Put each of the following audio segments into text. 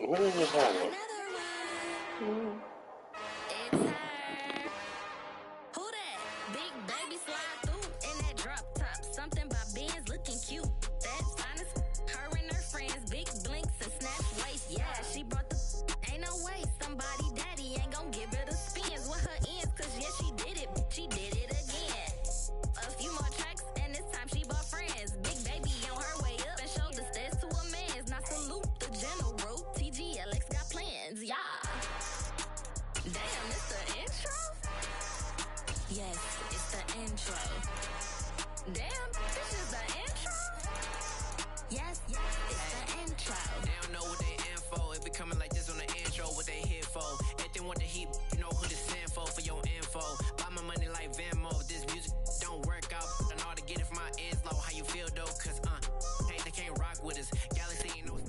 What is this one?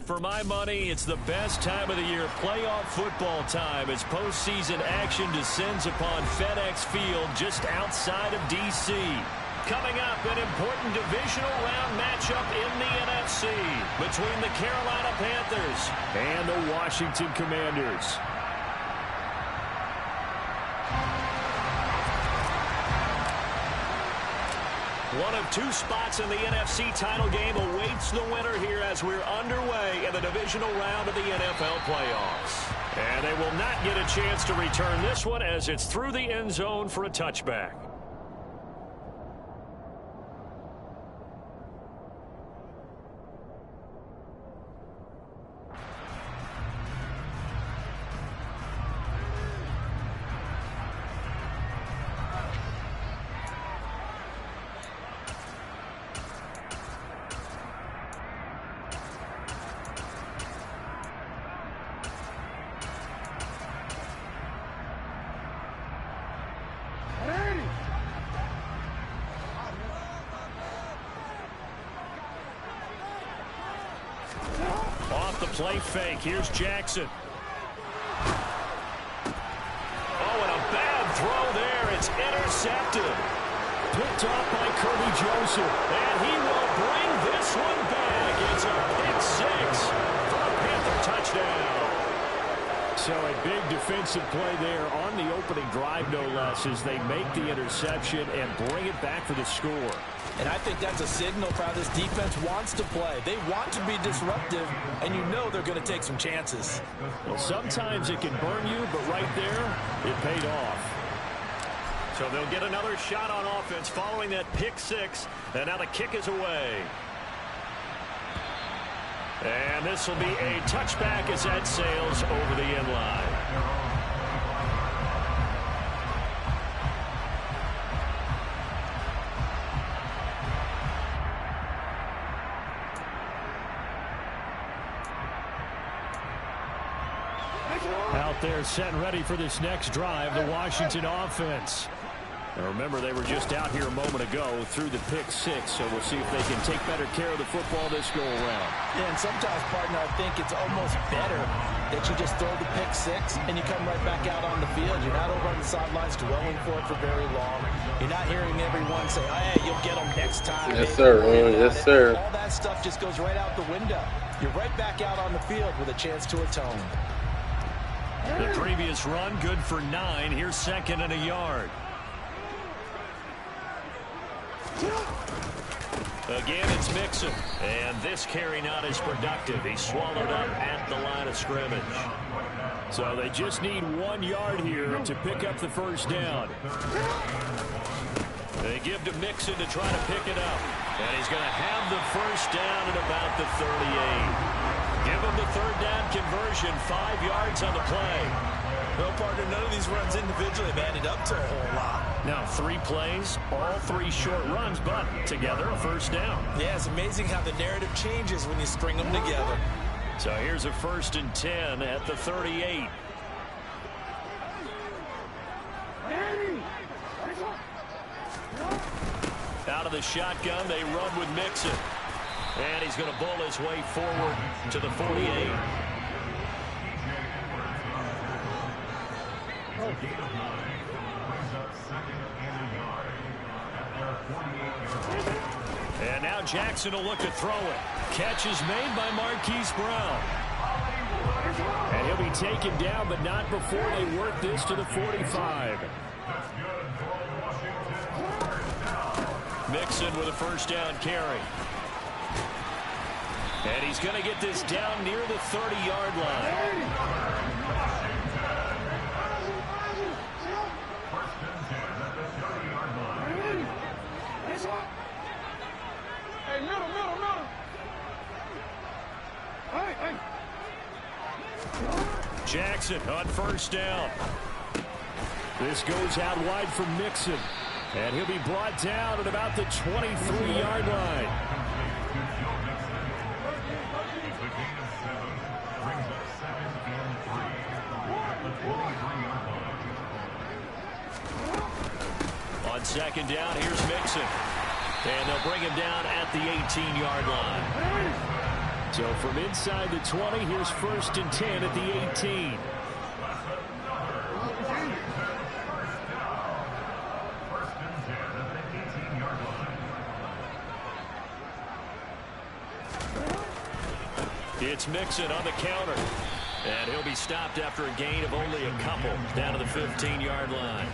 For my money, it's the best time of the year, playoff football time, as postseason action descends upon FedEx Field just outside of D.C. Coming up, an important divisional round matchup in the NFC between the Carolina Panthers and the Washington Commanders. One of two spots in the NFC title game awaits the winner here as we're underway in the divisional round of the NFL playoffs. And they will not get a chance to return this one as it's through the end zone for a touchback. Off the play fake, here's Jackson. Oh, and a bad throw there. It's intercepted. Picked off by Kirby Joseph. And he will bring this one back. It's a pick six for a Panther touchdown. So a big defensive play there on the opening drive, no less, as they make the interception and bring it back for the score. And I think that's a signal for how this defense wants to play. They want to be disruptive, and you know they're going to take some chances. Well, sometimes it can burn you, but right there, it paid off. So they'll get another shot on offense following that pick six, and now the kick is away. And this will be a touchback as that sails over the end line. Out there set and ready for this next drive, the Washington offense. And remember, they were just out here a moment ago through the pick six, so we'll see if they can take better care of the football this go-around. Yeah, and sometimes, partner, I think it's almost better that you just throw the pick six and you come right back out on the field. You're not over on the sidelines dwelling for it for very long. You're not hearing everyone say, oh, hey, you'll get them next time. Yes, sir. Yes, sir. All that stuff just goes right out the window. You're right back out on the field with a chance to atone. The previous run, good for 9. Here's second and a yard. Again, it's Mixon. And this carry not as productive. He's swallowed up at the line of scrimmage. So they just need 1 yard here to pick up the first down. They give to Mixon to try to pick it up. And he's going to have the first down at about the 38. Give him the third down conversion, 5 yards on the play. No, partner, none of these runs individually have added up to a whole lot. Now 3 plays, all 3 short runs, but together a first down. Yeah, it's amazing how the narrative changes when you string them together. So here's a 1st and 10 at the 38. Out of the shotgun, they run with Mixon. And he's going to bull his way forward to the 48. And now Jackson will look to throw it. Catch is made by Marquise Brown. And he'll be taken down, but not before they work this to the 45. Mixon with a first down carry. And he's going to get this down near the 30-yard line. Jackson on first down. This goes out wide for Mixon. And he'll be brought down at about the 23-yard line. On second down, here's Mixon. And they'll bring him down at the 18-yard line. So from inside the 20, here's first and 10 at the 18. It's Mixon on the counter. And he'll be stopped after a gain of only a couple down to the 15-yard line.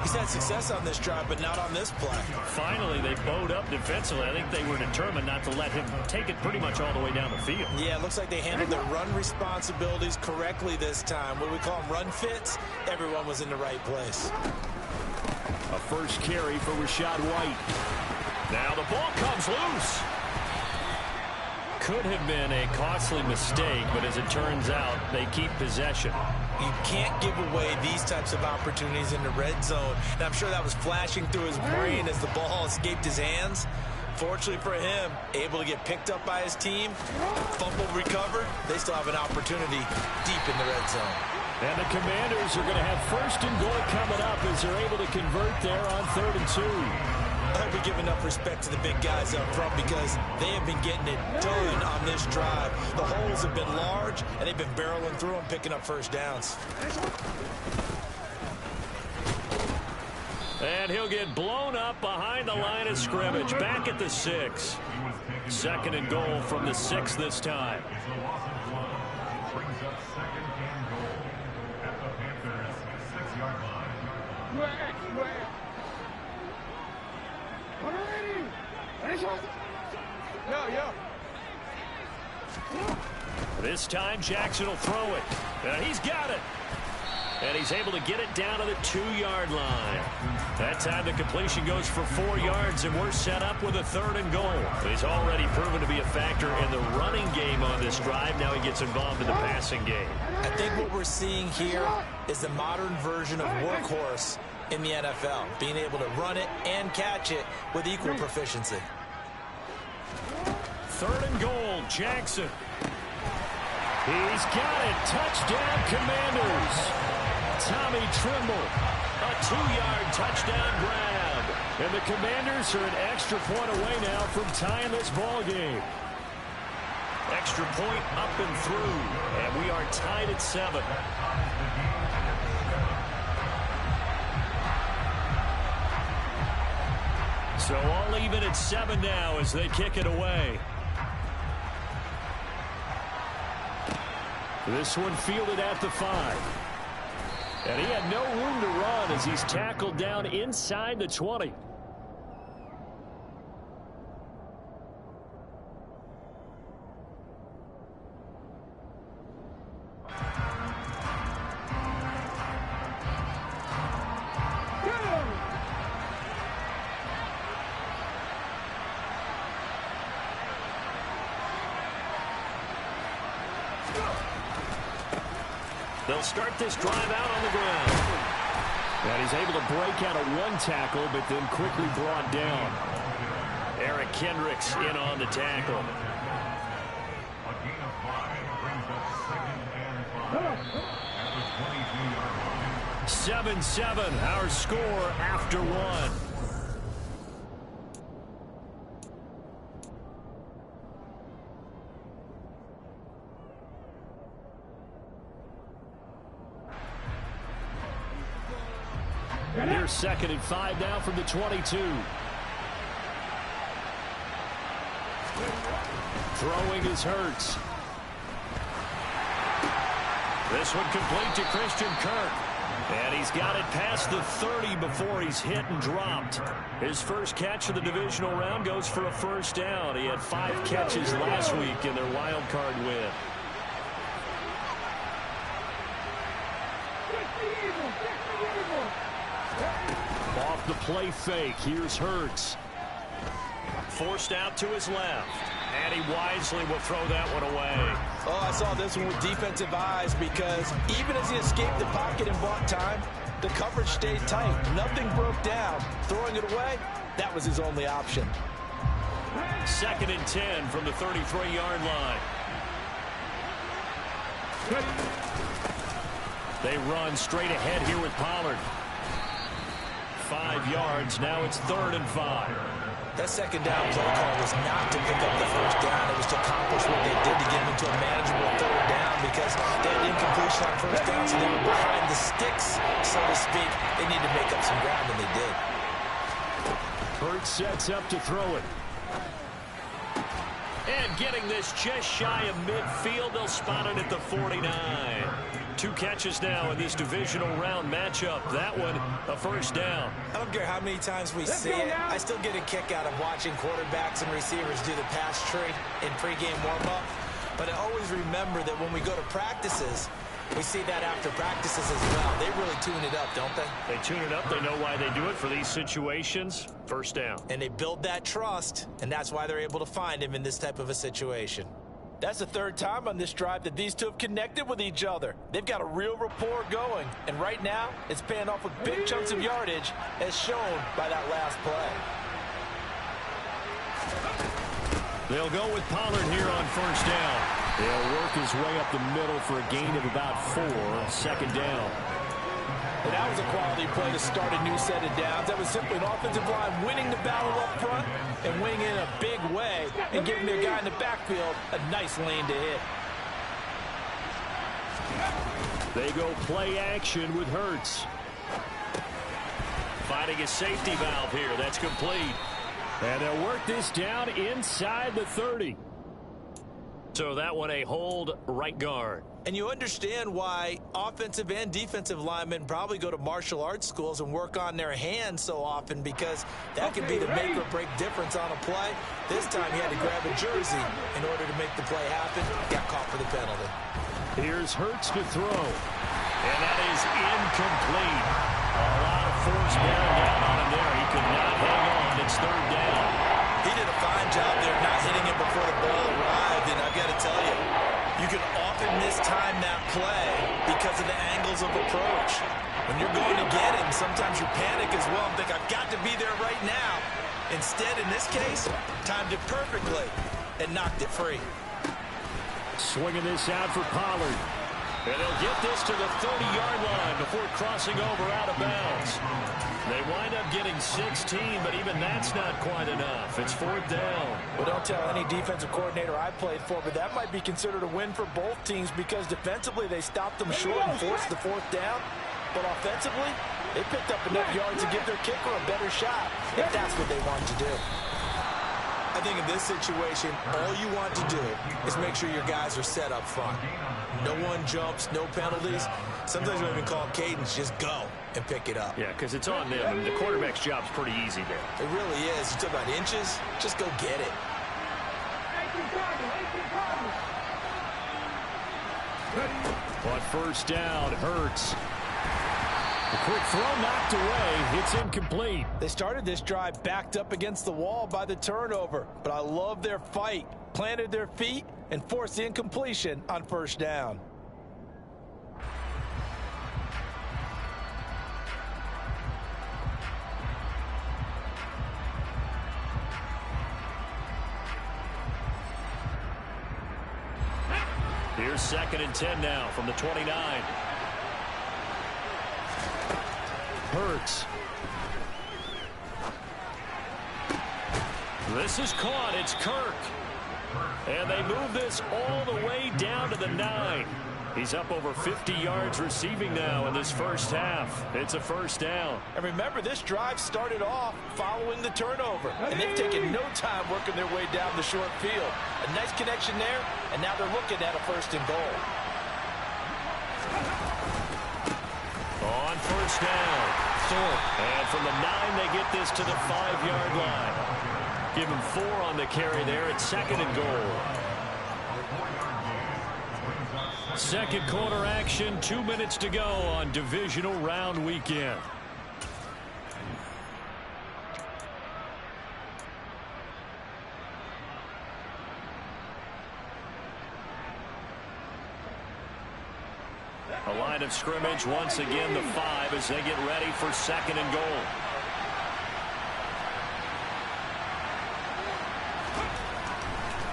He's had success on this drive, but not on this play. Finally, they bowed up defensively. I think they were determined not to let him take it pretty much all the way down the field. Yeah, it looks like they handled their run responsibilities correctly this time. What we call them run fits, everyone was in the right place. A first carry for Rachaad White. Now the ball comes loose. Could have been a costly mistake, but as it turns out, they keep possession. You can't give away these types of opportunities in the red zone. And I'm sure that was flashing through his brain as the ball escaped his hands. Fortunately for him, able to get picked up by his team, fumble recovered. They still have an opportunity deep in the red zone. And the Commanders are going to have first and goal coming up as they're able to convert there on 3rd and 2. I hope we give enough respect to the big guys up front because they have been getting it done on this drive. The holes have been large, and they've been barreling through them, picking up first downs. And he'll get blown up behind the line of scrimmage, back at the 6. 2nd and goal from the 6 this time. This time Jackson will throw it. And he's got it. And he's able to get it down to the 2-yard line. That time the completion goes for 4 yards, and we're set up with a 3rd and goal. He's already proven to be a factor in the running game on this drive. Now he gets involved in the passing game. I think what we're seeing here is the modern version of workhorse in the NFL, being able to run it and catch it with equal proficiency. 3rd and goal, Jackson. He's got it. Touchdown, Commanders. Tommy Trimble, a 2-yard touchdown grab. And the Commanders are an extra point away now from tying this ball game. Extra point up and through, and we are tied at 7. So all even at 7 now as they kick it away. This one fielded at the 5. And he had no room to run as he's tackled down inside the 20. They'll start this drive out on the ground. And he's able to break out of 1 tackle, but then quickly brought down. Eric Kendricks in on the tackle. 7-7, our score after 1. Here's 2nd and 5 now from the 22. Throwing is Hurts. This one complete to Christian Kirk. And he's got it past the 30 before he's hit and dropped. His first catch of the divisional round goes for a first down. He had 5 catches last week in their wild card win. Off the play fake, here's Hurts. Forced out to his left. And he wisely will throw that one away. Oh, I saw this one with defensive eyes because even as he escaped the pocket and bought time, the coverage stayed tight. Nothing broke down. Throwing it away, that was his only option. 2nd and 10 from the 33-yard line. They run straight ahead here with Pollard. 5 yards. Now it's 3rd and 5. That second down play call was not to pick up the first down. It was to accomplish what they did to get into a manageable 3rd down because they had incompletion on first down, so they were behind the sticks, so to speak. They needed to make up some ground, and they did. Hurts sets up to throw it. And getting this just shy of midfield, they'll spot it at the 49. 2 catches now in this divisional round matchup. That one, a first down. I don't care how many times we see it. I still get a kick out of watching quarterbacks and receivers do the pass tree in pregame warm-up. But I always remember that when we go to practices, we see that after practices as well. They really tune it up, don't they? They tune it up. They know why they do it for these situations. First down. And they build that trust, and that's why they're able to find him in this type of a situation. That's the 3rd time on this drive that these two have connected with each other. They've got a real rapport going, and right now it's paying off with big chunks of yardage as shown by that last play. They'll go with Pollard here on first down. They'll work his way up the middle for a gain of about 4. 2nd down. And that was a quality play to start a new set of downs. That was simply an offensive line winning the battle up front and winning in a big way and giving their guy in the backfield a nice lane to hit. They go play action with Hurts. Finding a safety valve here. That's complete. And they'll work this down inside the 30. So that one a hold right guard. And you understand why offensive and defensive linemen probably go to martial arts schools and work on their hands so often because that can be the make or break difference on a play. This time he had to grab a jersey in order to make the play happen. Got caught for the penalty. Here's Hurts to throw. And that is incomplete. A lot of force bearing down on him there. He could not hang on. It's 3rd down. He did a fine job there not hitting it before the ball arrived. And I've got to tell you, you can often mistime that play because of the angles of approach. When you're going to get him, sometimes you panic as well and think, I've got to be there right now. Instead, in this case, timed it perfectly and knocked it free. Swinging this out for Pollard. And they'll get this to the 30-yard line before crossing over out of bounds. They wind up getting 16, but even that's not quite enough. It's 4th down. Well, don't tell any defensive coordinator I played for, but that might be considered a win for both teams because defensively they stopped them short and forced the 4th down. But offensively, they picked up enough yards to give their kicker a better shot if that's what they want to do. I think in this situation, all you want to do is make sure your guys are set up front. No one jumps, no penalties. Sometimes we even call cadence, just go and pick it up. Yeah, because it's on them. I mean, the quarterback's job's pretty easy there. It really is. You talk about inches, just go get it. On first down, Hurts. The quick throw knocked away. It's incomplete. They started this drive backed up against the wall by the turnover, but I love their fight. Planted their feet and forced the incompletion on first down. Here's 2nd and 10 now from the 29. Hurts. This is caught. It's Kirk. And they move this all the way down to the 9. He's up over 50 yards receiving now in this first half. It's a first down. And remember, this drive started off following the turnover. And they've taken no time working their way down the short field. A nice connection there, and now they're looking at a 1st and goal. On first down. And from the 9, they get this to the 5-yard line. Give him 4 on the carry there at 2nd and goal. Second quarter action, 2 minutes to go on divisional round weekend. A line of scrimmage once again, the 5 as they get ready for 2nd and goal.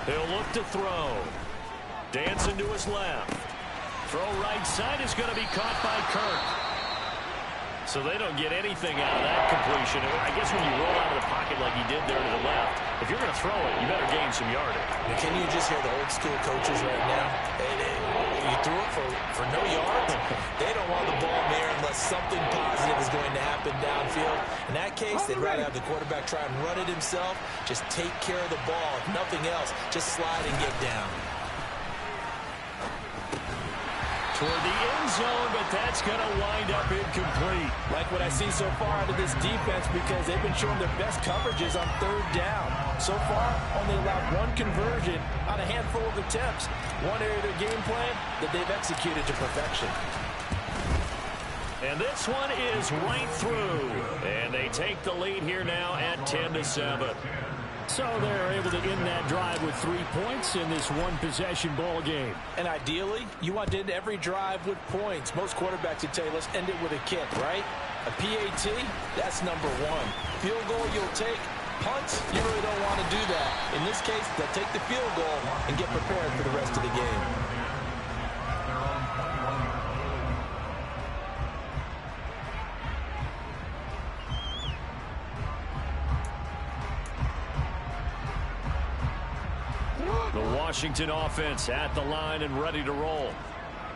He'll look to throw. Dancing to his left. Throw right side is going to be caught by Kirk. So they don't get anything out of that completion. I guess when you roll out of the pocket like he did there to the left, if you're going to throw it, you better gain some yardage. Can you just hear the old school coaches right now? You threw it for no yards. They don't want the ball in the air unless something positive is going to happen downfield. In that case, they'd rather have the quarterback try and run it himself. Just take care of the ball. If nothing else, just slide and get down. Toward the end zone, but that's going to wind up incomplete. Like what I see so far out of this defense, because they've been showing their best coverages on 3rd down. So far, only allowed 1 conversion on a handful of attempts. One area of their game plan that they've executed to perfection. And this one is right through. And they take the lead here now at 10-7. So they're able to end that drive with 3 points in this one-possession ball game. And ideally, you want to end every drive with points. Most quarterbacks would tell you, let's end it with a kick, right? A PAT, that's number 1. Field goal you'll take. Punts, you really don't want to do that. In this case, they'll take the field goal and get prepared for the rest of the game. The Washington offense at the line and ready to roll.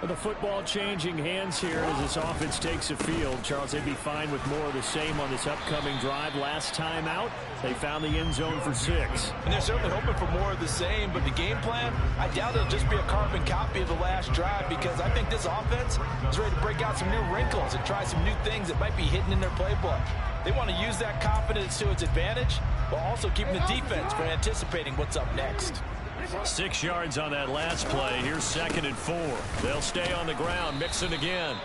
The football changing hands here as this offense takes the field. Charles, they'd be fine with more of the same on this upcoming drive. Last time out, they found the end zone for 6. And they're certainly hoping for more of the same, but the game plan, I doubt it'll just be a carbon copy of the last drive, because I think this offense is ready to break out some new wrinkles and try some new things that might be hidden in their playbook. They want to use that confidence to its advantage, while also keeping the defense from anticipating what's up next. 6 yards on that last play. Here's 2nd and 4. They'll stay on the ground, mixing again.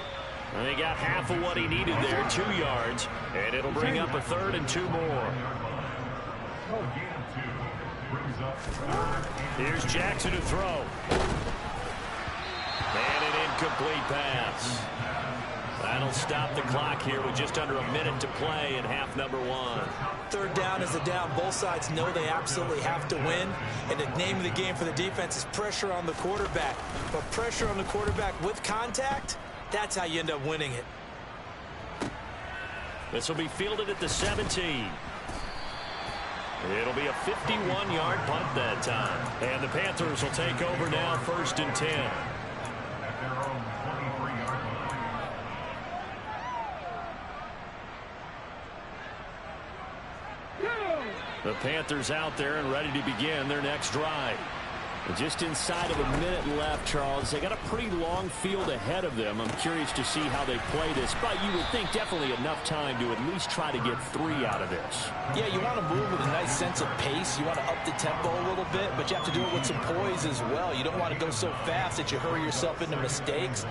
And they got half of what he needed there, 2 yards. And it'll bring up a 3rd and 2 more. Here's Jackson to throw. And an incomplete pass. That'll stop the clock here with just under a minute to play in half number 1. 3rd down is a down. Both sides know they absolutely have to win. And the name of the game for the defense is pressure on the quarterback. But pressure on the quarterback with contact, that's how you end up winning it. This will be fielded at the 17. It'll be a 51-yard punt that time. And the Panthers will take over now, 1st and 10. The Panthers out there and ready to begin their next drive. And just inside of a minute left, Charles. They got a pretty long field ahead of them. I'm curious to see how they play this, but you would think definitely enough time to at least try to get 3 out of this. Yeah, you want to move with a nice sense of pace. You want to up the tempo a little bit, but you have to do it with some poise as well. You don't want to go so fast that you hurry yourself into mistakes.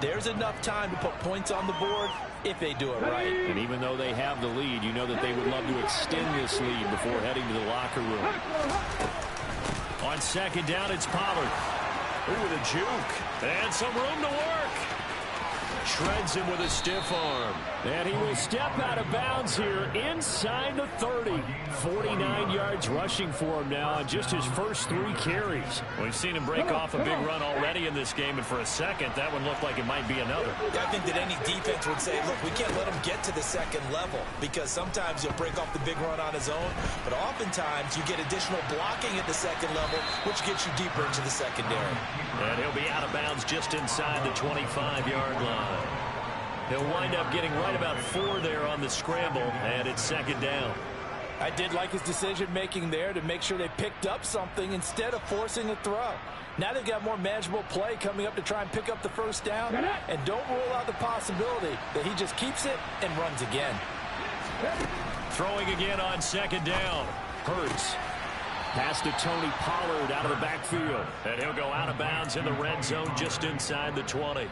There's enough time to put points on the board if they do it right. And even though they have the lead, you know that they would love to extend this lead before heading to the locker room. On 2nd down, it's Pollard. Ooh, with a juke. And some room to work. Shreds him with a stiff arm. And he will step out of bounds here inside the 30. 49 yards rushing for him now on just his first 3 carries. We've seen him break off a big run already in this game, and for a second, that one looked like it might be another. Yeah, I think that any defense would say, look, we can't let him get to the 2nd level, because sometimes he'll break off the big run on his own, but oftentimes you get additional blocking at the 2nd level, which gets you deeper into the secondary. And he'll be out of bounds just inside the 25-yard line. He'll wind up getting right about 4 there on the scramble, and it's 2nd down. I did like his decision-making there to make sure they picked up something instead of forcing a throw. Now they've got more manageable play coming up to try and pick up the first down. And don't rule out the possibility that he just keeps it and runs again. Throwing again on second down. Hurts. Pass to Tony Pollard out of the backfield. And he'll go out of bounds in the red zone just inside the 20.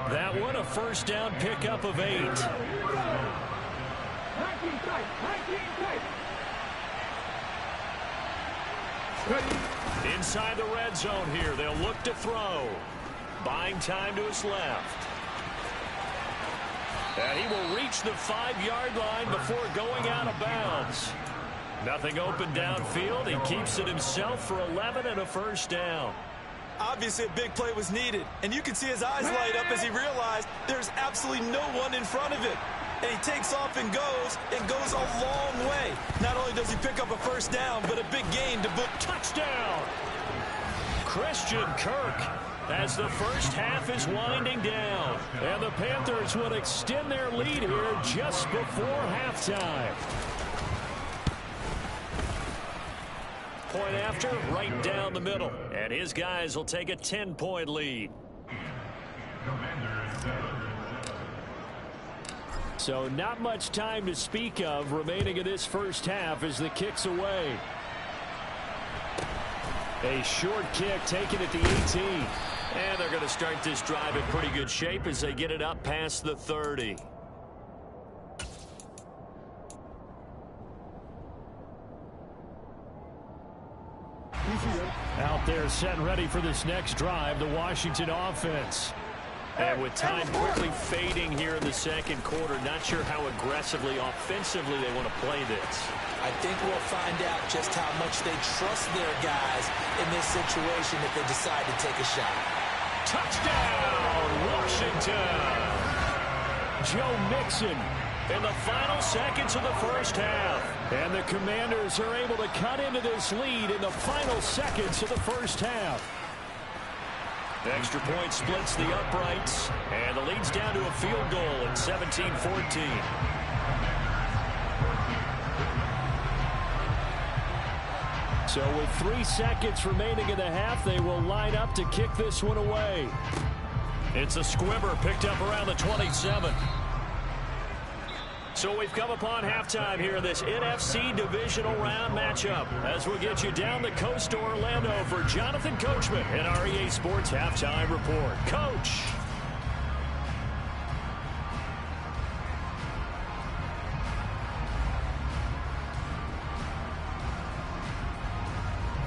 That one a first down pickup of 8. Inside the red zone here. They'll look to throw. Buying time to his left. And he will reach the 5-yard line before going out of bounds. Nothing open downfield. He keeps it himself for 11 and a first down. Obviously, a big play was needed, and you can see his eyes light up as he realized there's absolutely no one in front of him. And he takes off and goes a long way. Not only does he pick up a first down, but a big gain to boot. Touchdown! Christian Kirk as the first half is winding down. And the Panthers would extend their lead here just before halftime. Point after, right down the middle. And his guys will take a 10-point lead. So not much time to speak of remaining in this first half as the kick's away. A short kick taken at the 18. And they're going to start this drive in pretty good shape as they get it up past the 30. Out there set and ready for this next drive, the Washington offense. And with time quickly fading here in the second quarter, not sure how aggressively, offensively they want to play this. I think we'll find out just how much they trust their guys in this situation if they decide to take a shot. Touchdown, Washington! Joe Mixon in the final seconds of the first half. And the Commanders are able to cut into this lead in the final seconds of the first half. Extra point splits the uprights, and the lead's down to a field goal at 17-14. So with 3 seconds remaining in the half, they will line up to kick this one away. It's a squibber picked up around the 27. So we've come upon halftime here in this NFC Divisional Round matchup as we'll get you down the coast to Orlando for Jonathan Coachman in our EA Sports Halftime Report. Coach.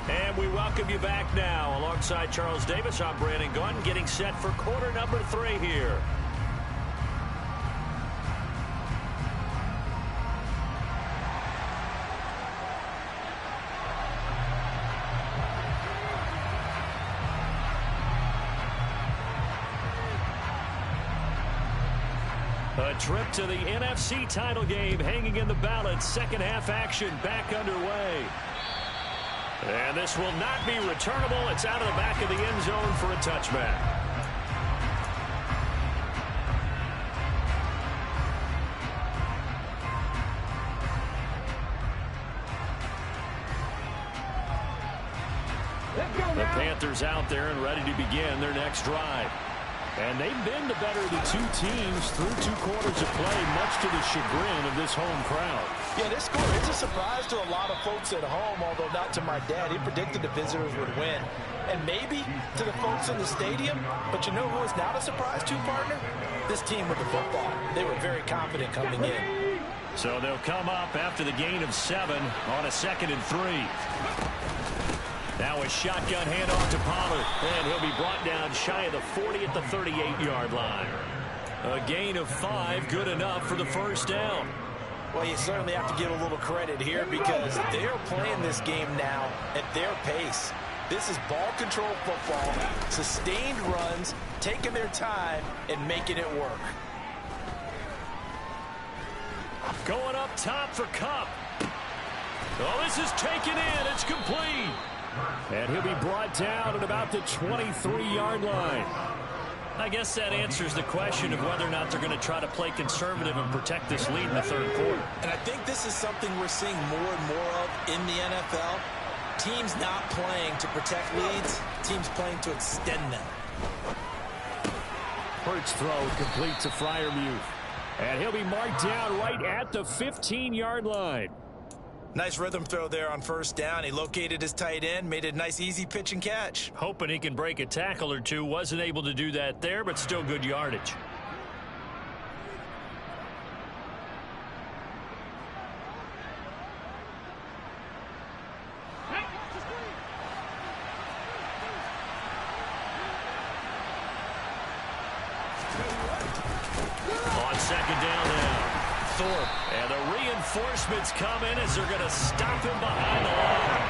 And we welcome you back now. Alongside Charles Davis, I'm Brandon Gunn, getting set for quarter number 3 here. A trip to the NFC title game hanging in the balance. Second half action back underway. And this will not be returnable. It's out of the back of the end zone for a touchback. The Panthers out there and ready to begin their next drive. And they've been the better of the two teams through 2 quarters of play, much to the chagrin of this home crowd. Yeah, this score is a surprise to a lot of folks at home, although not to my dad. He predicted the visitors would win. And maybe to the folks in the stadium. But you know who is not a surprise to, partner? This team with the football. They were very confident coming in. So they'll come up after the gain of 7 on a 2nd and 3. Now a shotgun handoff to Pollard, and he'll be brought down shy of the 40 at the 38-yard line. A gain of 5, good enough for the first down. Well, you certainly have to give a little credit here because they are playing this game now at their pace. This is ball control football, sustained runs, taking their time, and making it work. Going up top for Kupp. Oh, this is taken in. It's complete. And he'll be brought down at about the 23-yard line. I guess that answers the question of whether or not they're going to try to play conservative and protect this lead in the third quarter. And I think this is something we're seeing more and more of in the NFL. Teams not playing to protect leads, teams playing to extend them. Hurts throw complete to Freiermuth. And he'll be marked down right at the 15-yard line. Nice rhythm throw there on first down. He located his tight end, made a nice easy pitch and catch. Hoping he can break a tackle or two. Wasn't able to do that there, but still good yardage. On second down now. Thorpe. And the reinforcements come in as they're going to stop him behind the line.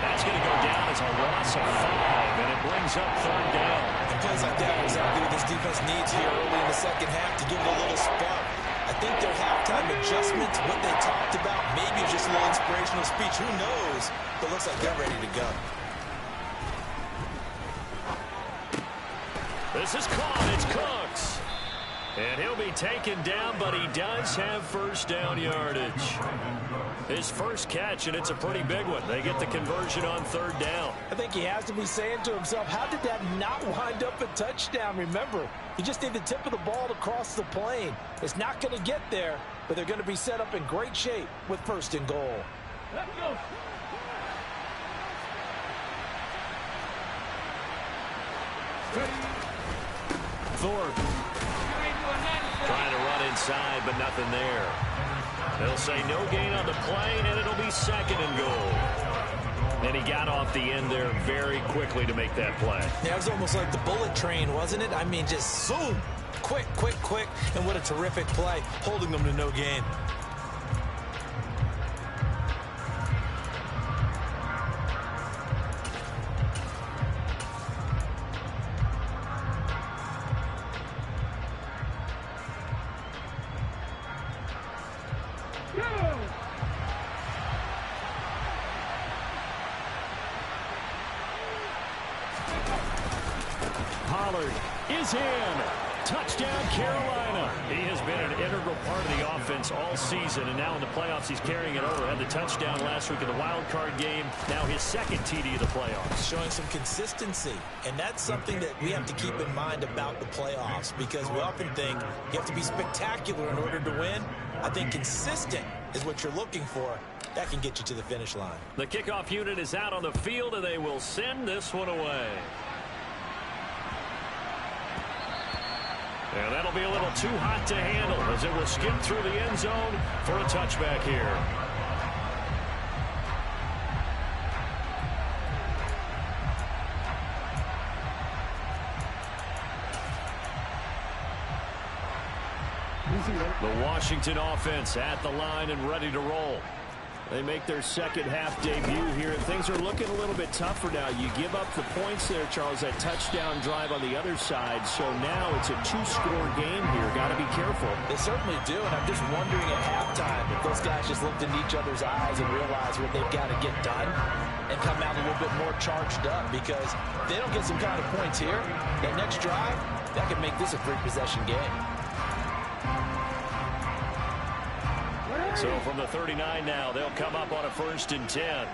That's going to go down as a loss of 5, and it brings up third down. And plays like that are exactly what this defense needs here early in the second half to give it a little spark. I think their halftime adjustments, what they talked about, maybe it's just a little inspirational speech. Who knows? But it looks like they're ready to go. This is caught. It's Cooks. And he'll be taken down, but he does have first down yardage. His first catch, and it's a pretty big one. They get the conversion on third down. I think he has to be saying to himself, how did that not wind up a touchdown? Remember, he just need the tip of the ball to cross the plane. It's not going to get there, but they're going to be set up in great shape with first and goal. Let's go. Thorpe. Trying to run inside, but nothing there. They'll say no gain on the play, and it'll be second and goal. And he got off the end there very quickly to make that play. Yeah, it was almost like the bullet train, wasn't it? I mean, just zoom. Quick, quick, quick. And what a terrific play, holding them to no gain. Pollard is in. Touchdown, Carolina. He has been an integral part of the offense all season, and now in the playoffs he's carrying it over. Had the touchdown last week in the wild card game. Now his second TD of the playoffs. Showing some consistency, and that's something that we have to keep in mind about the playoffs, because we often think you have to be spectacular in order to win. I think consistent is what you're looking for. That can get you to the finish line. The kickoff unit is out on the field, and they will send this one away. And that'll be a little too hot to handle as it will skip through the end zone for a touchback here. The Washington offense at the line and ready to roll. They make their second half debut here, and things are looking a little bit tougher now. You give up the points there, Charles, that touchdown drive on the other side. So now it's a two-score game here. Got to be careful. They certainly do, and I'm just wondering at halftime if those guys just looked into each other's eyes and realized what they've got to get done and come out a little bit more charged up, because if they don't get some kind of points here, that next drive, that could make this a three-possession game. So from the 39 now, they'll come up on a 1st and 10.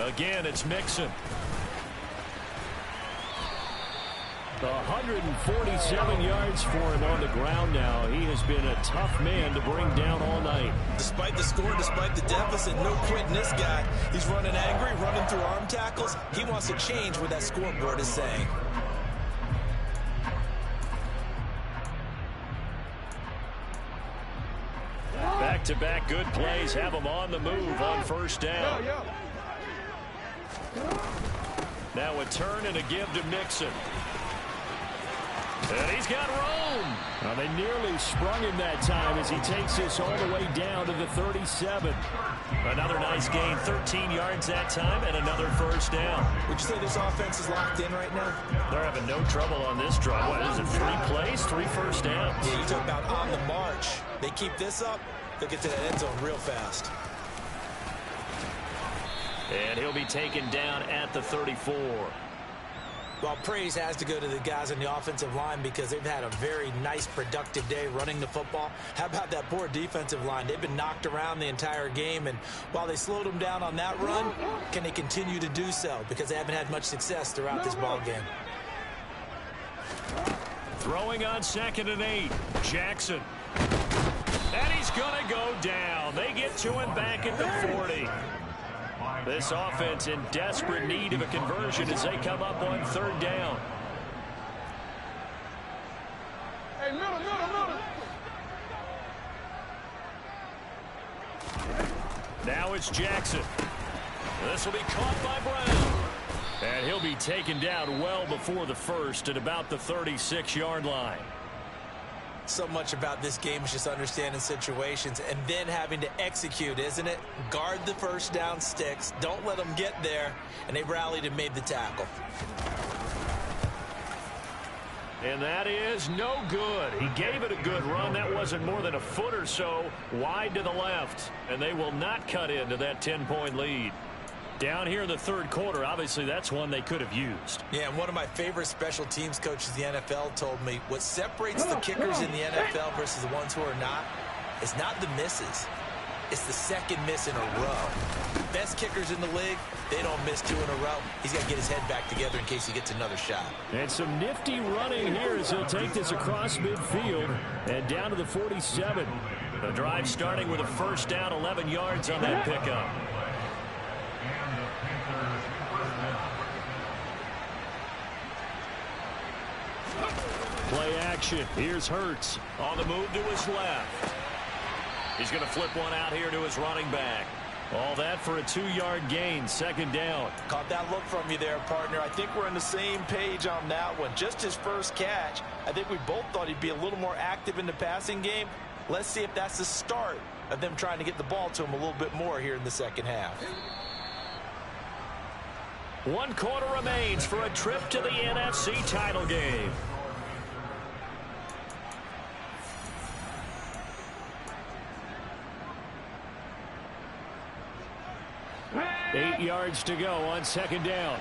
Again, it's Mixon. 147 yards for him on the ground now. He has been a tough man to bring down all night. Despite the score, despite the deficit, no quitting this guy. He's running angry, running through arm tackles. He wants to change what that scoreboard is saying. Back-to-back good plays have him on the move on first down. Now a turn and a give to Mixon. And he's got room. Now they nearly sprung him that time as he takes this all the way down to the 37. Another nice gain, 13 yards that time, and another first down. Would you say this offense is locked in right now? They're having no trouble on this drive. What is it, 3 plays, 3 first downs? Yeah, you talk about on the march. They keep this up, they'll get to that end zone real fast. And he'll be taken down at the 34. Well, praise has to go to the guys on the offensive line because they've had a very nice, productive day running the football. How about that poor defensive line? They've been knocked around the entire game, and while they slowed them down on that run, can they continue to do so? Because they haven't had much success throughout this ball game. Throwing on 2nd and 8. Jackson. And he's going to go down. They get to him back at the 40. This offense in desperate need of a conversion as they come up on 3rd down. Hey, middle. Now it's Jackson. This will be caught by Brown. And he'll be taken down well before the first at about the 36-yard line. So much about this game is just understanding situations and then having to execute, isn't it? Guard the first down sticks. Don't let them get there. And they rallied and made the tackle. And that is no good. He gave it a good run. That wasn't more than a foot or so wide to the left. And they will not cut into that 10-point lead. Down here in the 3rd quarter, obviously that's one they could have used. Yeah, and one of my favorite special teams coaches in the NFL told me what separates the kickers in the NFL versus the ones who are not is not the misses. It's the second miss in a row. Best kickers in the league, they don't miss 2 in a row. He's got to get his head back together in case he gets another shot. And some nifty running here as he'll take this across midfield and down to the 47. The drive starting with a first down, 11 yards on that pickup. Play action. Here's Hurts on the move to his left. He's going to flip one out here to his running back. All that for a 2-yard gain, 2nd down. Caught that look from you there, partner. I think we're on the same page on that one. Just his first catch. I think we both thought he'd be a little more active in the passing game. Let's see if that's the start of them trying to get the ball to him a little bit more here in the second half. 1 quarter remains for a trip to the NFC title game. Eight yards to go on 2nd down.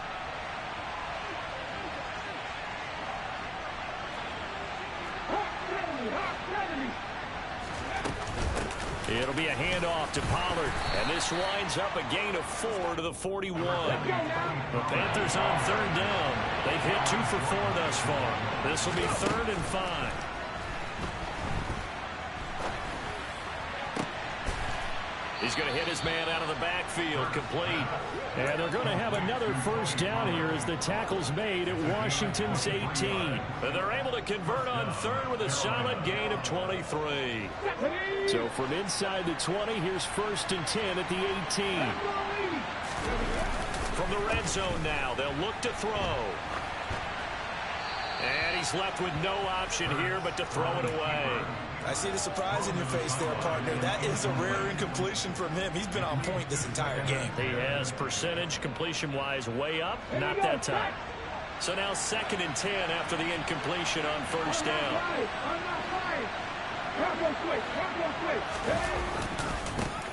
It'll be a handoff to Pollard, and this winds up a gain of 4 to the 41. The Panthers on 3rd down. They've hit 2 for 4 thus far. This will be 3rd and 5. He's going to hit his man out of the backfield, complete. And they're going to have another first down here as the tackle's made at Washington's 18. And they're able to convert on 3rd with a solid gain of 23. So from inside the 20, here's 1st and 10 at the 18. From the red zone now, they'll look to throw. And he's left with no option here but to throw it away. I see the surprise in your face there, partner. That is a rare incompletion from him. He's been on point this entire game. He has percentage completion-wise way up, not that time. So now 2nd and 10 after the incompletion on first down.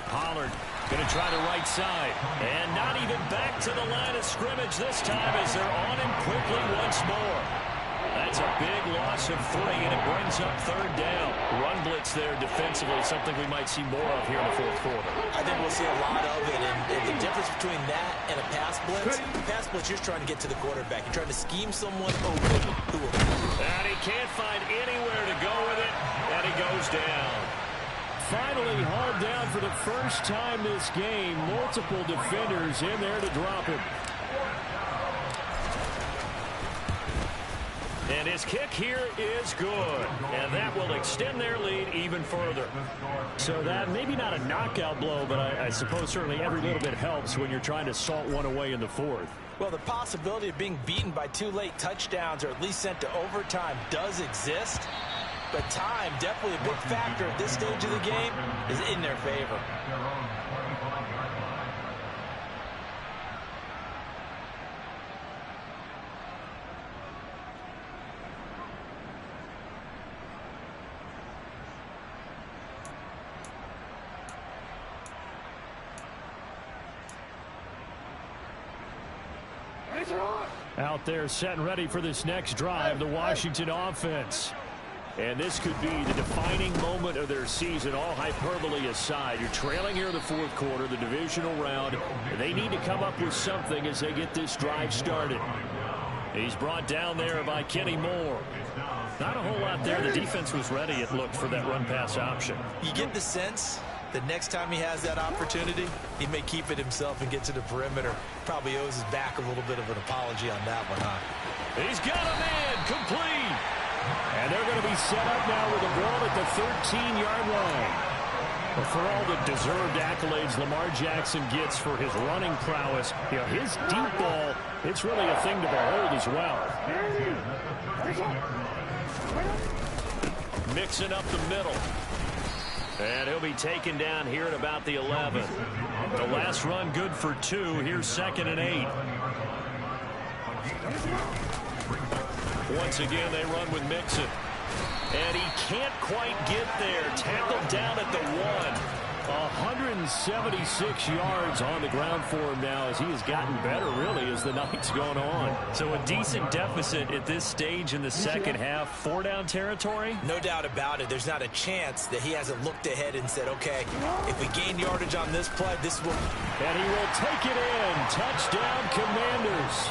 Pollard going to try the right side. And not even back to the line of scrimmage this time as they're on him quickly once more. That's a big loss of 3, and it brings up 3rd down. Run blitz there defensively, something we might see more of here in the 4th quarter. I think we'll see a lot of it, and the difference between that and a pass blitz, you're trying to get to the quarterback. You're trying to scheme someone open. And he can't find anywhere to go with it, and he goes down. Finally hauled down for the first time this game. Multiple defenders in there to drop him. And his kick here is good. And that will extend their lead even further. So that maybe not a knockout blow, but I suppose certainly every little bit helps when you're trying to salt one away in the 4th. Well, the possibility of being beaten by 2 late touchdowns or at least sent to overtime does exist. But time, definitely a big factor at this stage of the game, is in their favor. Out there set and ready for this next drive, the Washington offense. And this could be the defining moment of their season, all hyperbole aside. You're trailing here in the fourth quarter, the divisional round. They need to come up with something as they get this drive started. He's brought down there by Kenny Moore. Not a whole lot there. The defense was ready, it looked, for that run-pass option. You get the sense that next time he has that opportunity, he may keep it himself and get to the perimeter. Probably owes his back a little bit of an apology on that one, huh? He's got a man, complete. And they're going to be set up now with the ball at the 13-yard line. But for all the deserved accolades Lamar Jackson gets for his running prowess, you know, his deep ball, it's really a thing to behold as well. Mixing up the middle. And he'll be taken down here at about the 11. The last run good for 2. Here's 2nd and 8. Once again, they run with Mixon. And he can't quite get there. Tackled down at the 1. 176 yards on the ground for him now as he has gotten better, really, as the night's gone on. So a decent deficit at this stage in the second half. 4-down territory? No doubt about it. There's not a chance that he hasn't looked ahead and said, okay, if we gain yardage on this play, this will... And he will take it in. Touchdown, Commanders.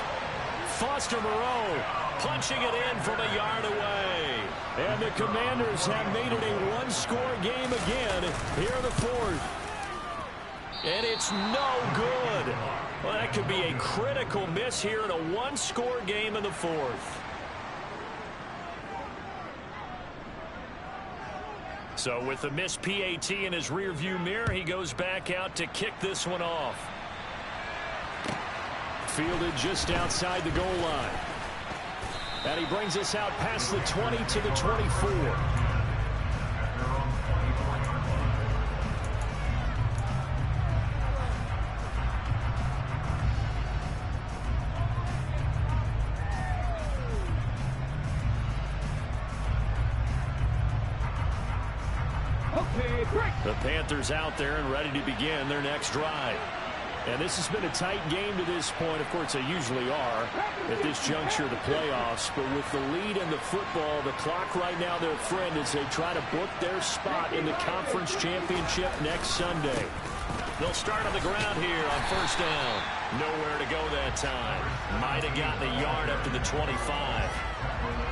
Foster Moreau punching it in from a yard away. And the Commanders have made it a one-score game again here in the fourth. And it's no good. Well, that could be a critical miss here in a one-score game in the fourth. So with the missed PAT in his rearview mirror, he goes back out to kick this one off. Fielded just outside the goal line. And he brings us out past the 20 to the 24. The Panthers out there and ready to begin their next drive. And this has been a tight game to this point. Of course, they usually are at this juncture of the playoffs. But with the lead in the football, the clock right now their friend as they try to book their spot in the conference championship next Sunday. They'll start on the ground here on first down. Nowhere to go that time. Might have gotten a yard up to the 25.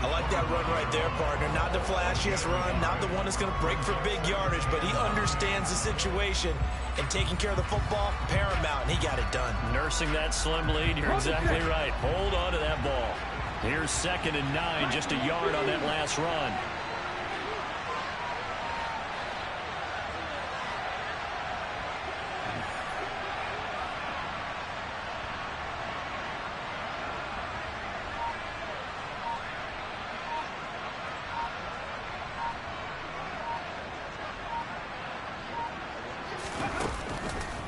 I like that run right there, partner. Not the flashiest run, not the one that's going to break for big yardage, but he understands the situation, and taking care of the football, paramount, and he got it done. Nursing that slim lead, you're exactly right. Hold on to that ball. Here's 2nd and 9, just a yard on that last run.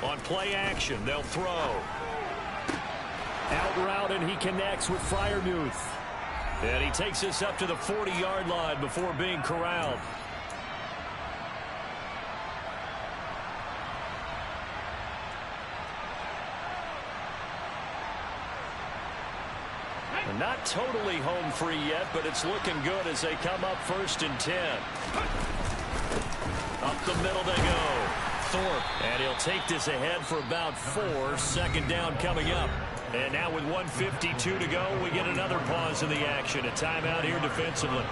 On play action, they'll throw. Out route, and he connects with Freiermuth. And he takes us up to the 40-yard line before being corralled. Not totally home free yet, but it's looking good as they come up 1st and 10. Up the middle they go. Thorpe, and he'll take this ahead for about 4. 2nd down coming up. And now with 1:52 to go, we get another pause in the action. A timeout here defensively.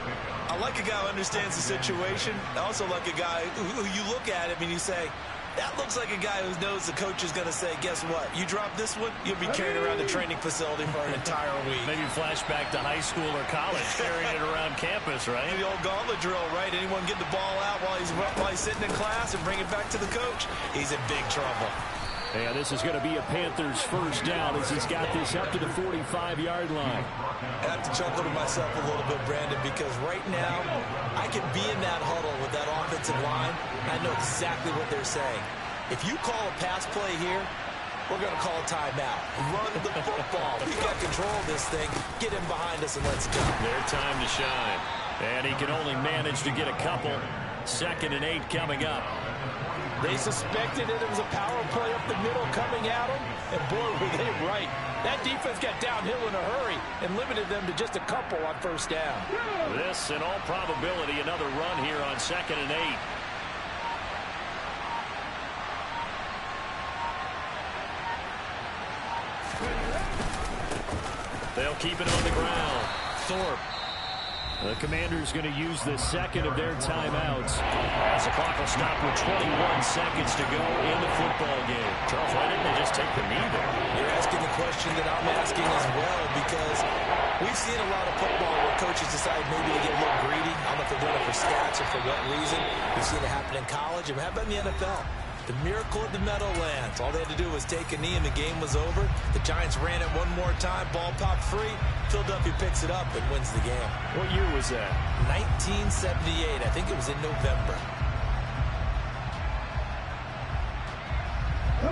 I like a guy who understands the situation. I also like a guy who you look at him and you say, that looks like a guy who knows the coach is going to say, guess what? You drop this one, you'll be carrying around the training facility for an entire week. Maybe flashback to high school or college, carrying it around campus, right? The old gauntlet drill, right? Anyone get the ball out while he's sitting in class and bring it back to the coach? He's in big trouble. And this is going to be a Panthers first down as he's got this up to the 45-yard line. I have to chuckle to myself a little bit, Brandon, because right now I can be in that huddle with that offensive line. I know exactly what they're saying. If you call a pass play here, we're going to call a timeout. Run the football. We got control of this thing. Get him behind us and let's go. Their time to shine. And he can only manage to get a couple. 2nd and 8 coming up. They suspected it was a power play up the middle coming at them, and boy, were they right. That defense got downhill in a hurry and limited them to just a couple on first down. This, in all probability, another run here on 2nd and 8. They'll keep it on the ground. Thorpe. The Commanders going to use the second of their timeouts as the clock will stop with 21 seconds to go in the football game. Charles, why didn't they just take the knee there? You're asking the question that I'm asking as well, because we've seen a lot of football where coaches decide maybe to get a little greedy. I don't know if they're doing it for stats or for what reason. We've seen it happen in college, and how about in the NFL? The miracle at the Meadowlands. All they had to do was take a knee and the game was over. The Giants ran it one more time. Ball popped free. Philadelphia picks it up and wins the game. What year was that? 1978. I think it was in November.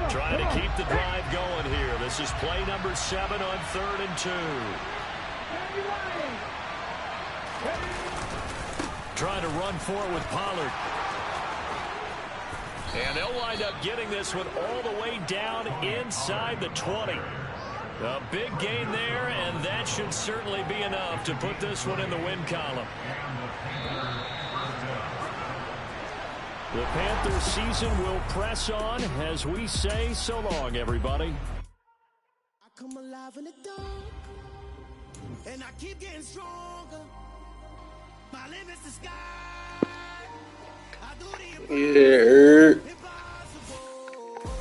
Trying to keep the drive going here. This is play number 7 on 3rd and 2. Trying to run for it with Pollard. And they'll wind up getting this one all the way down inside the 20. A big gain there, and that should certainly be enough to put this one in the win column. The Panthers season will press on as we say so long, everybody. I come alive in the dark, and I keep getting stronger. My limit's the sky. I do the Yeah.